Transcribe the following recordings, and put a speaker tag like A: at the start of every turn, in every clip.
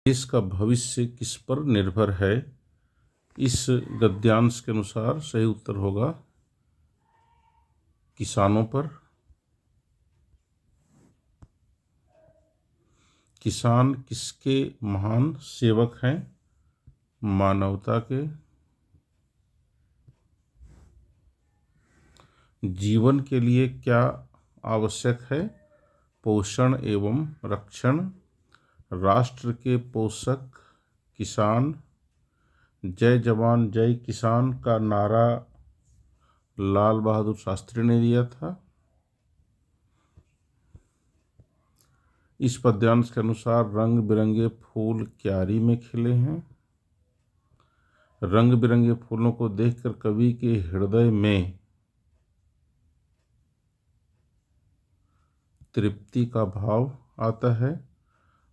A: देश का भविष्य किस पर निर्भर है? इस गद्यांश के अनुसार सही उत्तर होगा किसानों पर। किसान किसके महान सेवक हैं? मानवता के। जीवन के लिए क्या आवश्यक है? पोषण एवं रक्षण। राष्ट्र के पोषक किसान। जय जवान जय किसान का नारा लाल बहादुर शास्त्री ने दिया था। इस पद्यांश के अनुसार रंग बिरंगे फूल क्यारी में खिले हैं। रंग बिरंगे फूलों को देखकर कवि के हृदय में तृप्ति का भाव आता है।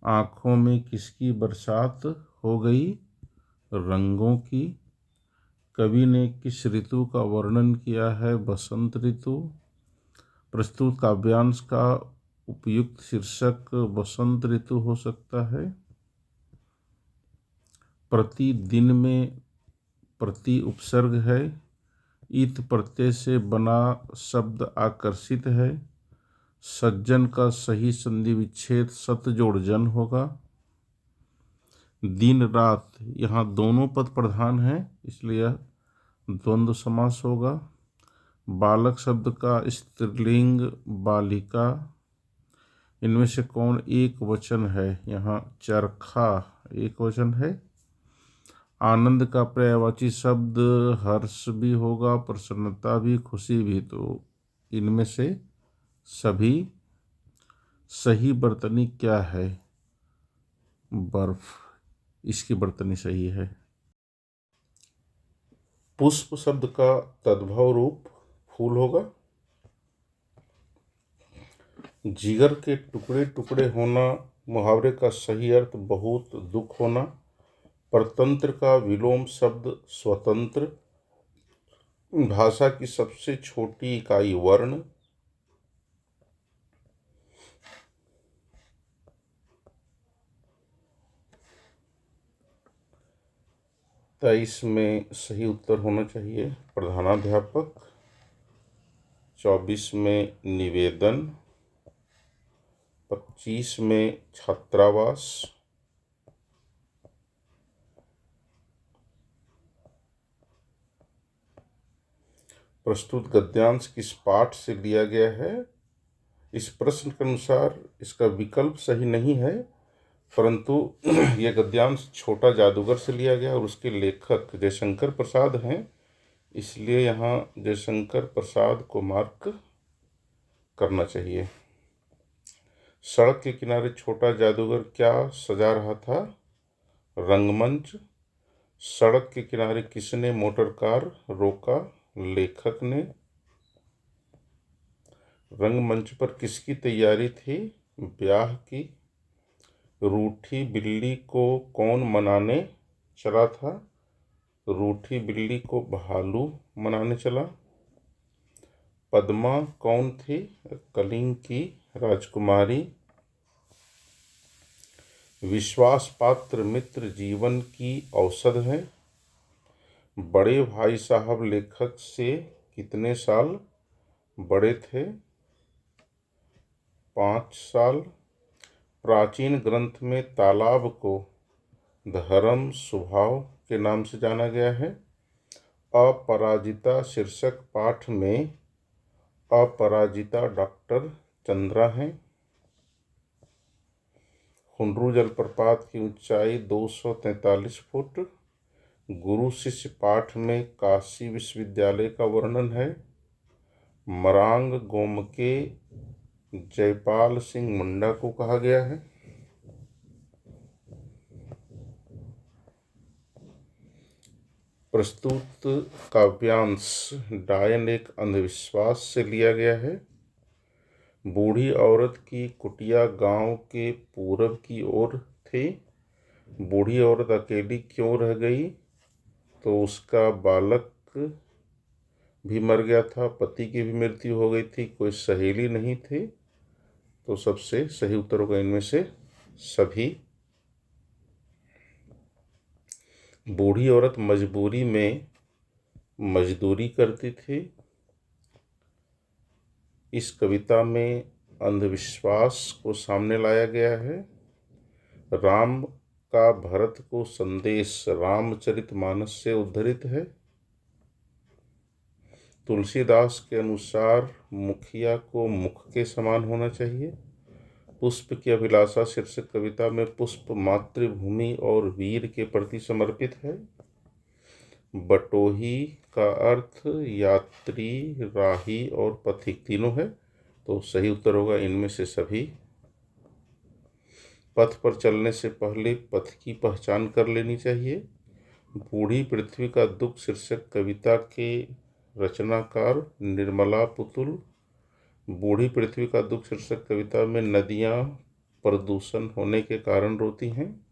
A: आँखों में किसकी बरसात हो गई? रंगों की। कवि ने किस ऋतु का वर्णन किया है? बसंत ऋतु। प्रस्तुत काव्यांश का उपयुक्त शीर्षक बसंत ऋतु हो सकता है। प्रतिदिन में प्रति उपसर्ग है। ईत प्रत्यय से बना शब्द आकर्षित है। सज्जन का सही संधि विच्छेद सत जोड़ जन होगा। दिन रात, यहाँ दोनों पद प्रधान हैं, इसलिए यह द्वंद्व समास होगा। बालक शब्द का स्त्रीलिंग बालिका। इनमें से कौन एक वचन है? यहाँ चरखा एक वचन है। आनंद का पर्यायवाची शब्द हर्ष भी होगा, प्रसन्नता भी, खुशी भी। तो इनमें से सभी सही बर्तनी क्या है? बर्फ, इसकी बर्तनी सही है। पुष्प शब्द का तद्भव रूप फूल होगा। जिगर के टुकड़े टुकड़े होना, मुहावरे का सही अर्थ बहुत दुख होना। परतंत्र का विलोम शब्द स्वतंत्र। भाषा की सबसे छोटी इकाई वर्ण। तेईस में सही उत्तर होना चाहिए प्रधानाध्यापक। 24 में निवेदन। 25 में छात्रावास। प्रस्तुत गद्यांश किस पाठ से लिया गया है? इस प्रश्न के अनुसार इसका विकल्प सही नहीं है, परंतु यह गद्यांश छोटा जादूगर से लिया गया और उसके लेखक जयशंकर प्रसाद हैं, इसलिए यहाँ जयशंकर प्रसाद को मार्क करना चाहिए। सड़क के किनारे छोटा जादूगर क्या सजा रहा था? रंगमंच। सड़क के किनारे किसने मोटर कार रोका? लेखक ने। रंगमंच पर किसकी तैयारी थी? ब्याह की। रूठी बिल्ली को कौन मनाने चला था? रूठी बिल्ली को भालू मनाने चला। पद्मा कौन थी? कलिंग की राजकुमारी। विश्वास पात्र मित्र जीवन की औषध है। बड़े भाई साहब लेखक से कितने साल बड़े थे? 5 साल। प्राचीन ग्रंथ में तालाब को धर्म स्वभाव के नाम से जाना गया है। अपराजिता शीर्षक पाठ में अपराजिता डॉक्टर चंद्रा हैं। हुंड्रू जलप्रपात की ऊंचाई 243 फुट। गुरु शिष्य पाठ में काशी विश्वविद्यालय का वर्णन है। मरांग गोमके जयपाल सिंह मुंडा को कहा गया है। प्रस्तुत काव्यांश डायन एक अंधविश्वास से लिया गया है। बूढ़ी औरत की कुटिया गांव के पूरब की ओर थी। बूढ़ी औरत अकेली क्यों रह गई? तो उसका बालक भी मर गया था, पति की भी मृत्यु हो गई थी, कोई सहेली नहीं थी। तो सबसे सही उत्तर होगा इनमें से सभी। बूढ़ी औरत मजबूरी में मजदूरी करती थी। इस कविता में अंधविश्वास को सामने लाया गया है। राम का भरत को संदेश रामचरितमानस से उद्धृत है। तुलसीदास के अनुसार मुखिया को मुख के समान होना चाहिए। पुष्प की अभिलाषा शीर्षक कविता में पुष्प मातृभूमि और वीर के प्रति समर्पित है। बटोही का अर्थ यात्री, राही और पथिक तीनों है, तो सही उत्तर होगा इनमें से सभी। पथ पर चलने से पहले पथ की पहचान कर लेनी चाहिए। बूढ़ी पृथ्वी का दुख शीर्षक कविता के रचनाकार निर्मला पुतुल। बूढ़ी पृथ्वी का दुख शीर्षक कविता में नदियाँ प्रदूषण होने के कारण रोती हैं।